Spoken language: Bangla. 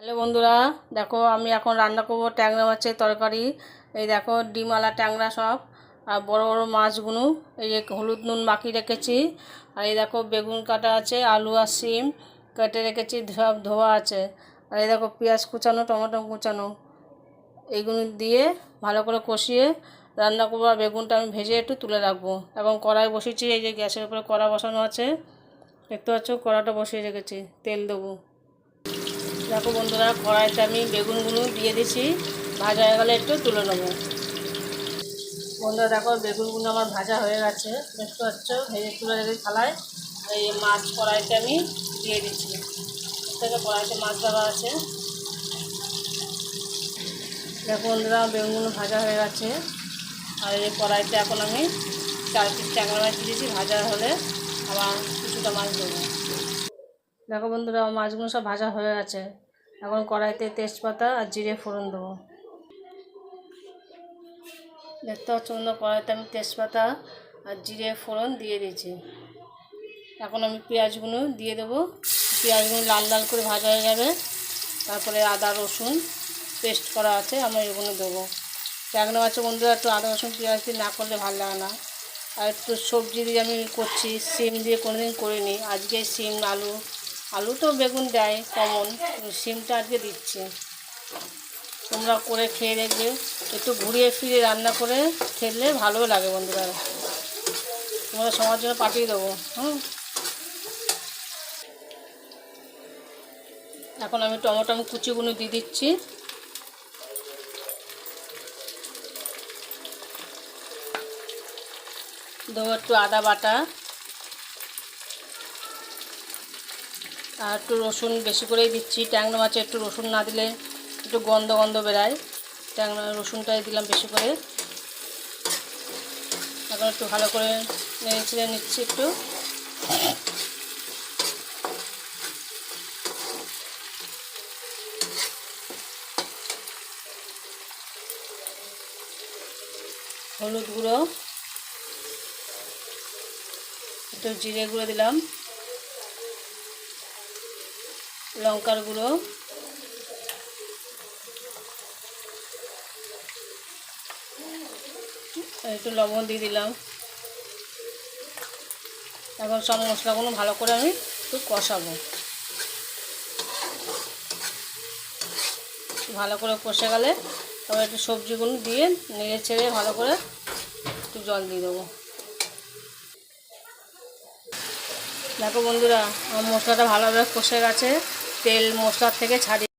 হ্যালো বন্ধুরা, দেখো আমি এখন রান্না করবো ট্যাংরা মাছের তরকারি। এই দেখো ডিমওয়ালা ট্যাংরা সব, আর বড় বড় মাছগুলো এই যে হলুদ নুন মাখিয়ে রেখেছি। আর এই দেখো বেগুন কাটা আছে, আলু আর শিম কেটে রেখেছি, সব ধোয়া আছে। আর এই দেখো পেঁয়াজ কুচানো, টমেটো কুচানো, এইগুলো দিয়ে ভালো করে কষিয়ে রান্না করবো। আর বেগুনটা আমি ভেজে একটু তুলে রাখবো। এবং কড়াই বসিয়েছি, এই যে গ্যাসের উপরে কড়া বসানো আছে, দেখতে পাচ্ছ কড়াটা বসিয়ে রেখেছি, তেল দেবো। দেখো বন্ধুরা, কড়াইতে আমি বেগুনগুলো দিয়ে দিছি, ভাজা হয়ে গেলে একটু তুলে নেবো। বন্ধুরা দেখো বেগুনগুলো আমার ভাজা হয়ে গেছে, দেখতে পাচ্ছ ভেজে তুলে রেখে থালায়। এই মাছ কড়াইতে আমি দিয়ে দিচ্ছি, থেকে কড়াইতে মাছ দেওয়া আছে। দেখো বন্ধুরা বেগুনগুলো ভাজা হয়ে গেছে। আর এই কড়াইতে এখন আমি 4 পিস ট্যাংরা মাছ দিয়েছি, ভাজা হলে আবার কিছুটা মাছ দেবো। দেখো বন্ধুরা মাছগুলো সব ভাজা হয়ে গেছে। এখন কড়াইতে তেজপাতা আর জিরে ফোড়ন দেবো। দেখতে পাচ্ছ বন্ধুরা, কড়াইতে আমি তেজপাতা আর জিরে ফোড়ন দিয়ে দিয়েছি। এখন আমি পেঁয়াজগুলো দিয়ে দেবো। পেঁয়াজগুলো লাল লাল করে ভাজা হয়ে যাবে, তারপরে আদা রসুন পেস্ট করা আছে আমি এগুলো দেবো। ট্যাংরা মাছের বন্ধুরা একটু আদা রসুন পেঁয়াজ দিয়ে না করলে ভালো লাগে না। আর একটু সবজি দিয়ে আমি করছি, সিম দিয়ে কোনোদিন করিনি, আজকে সিম আলু, আলু তো বেগুন দেয় কমন, সিমটা আজকে দিচ্ছি। তোমরা করে খেয়ে দেখবে, একটু ঘুরিয়ে ফিরে রান্না করে খেলে ভালো লাগে বন্ধুরা। তোমরা সবার জন্য পাঠিয়ে দেবো। এখন আমি টমেটো কুচিগুলো দিয়ে দিচ্ছি। দেবো একটু আদা বাটা আর একটু রসুন, বেশি করেই দিচ্ছি। ট্যাংরা মাছে একটু রসুন না দিলে একটু গন্ধ গন্ধ বেরায়, ট্যাংরা রসুনটাই দিলাম বেশি করে। এখন একটু ভালো করে নেড়ে চেড়ে নিচ্ছি একটু। হলুদ গুঁড়ো, একটু জিরে গুঁড়ো দিলাম, লঙ্কার গুঁড়ো, একটু লবণ দিয়ে দিলাম। এখন সব মশলাগুলো ভালো করে আমি একটু কষাবো। ভালো করে কষে গেলে তারপর একটু সবজিগুলো দিয়ে নেড়ে ছেড়ে ভালো করে একটু জল দিয়ে দেবো। দেখো বন্ধুরা আমার মশলাটা ভালোভাবে কষে গেছে, তেল মশলার থেকে ছাড়িয়ে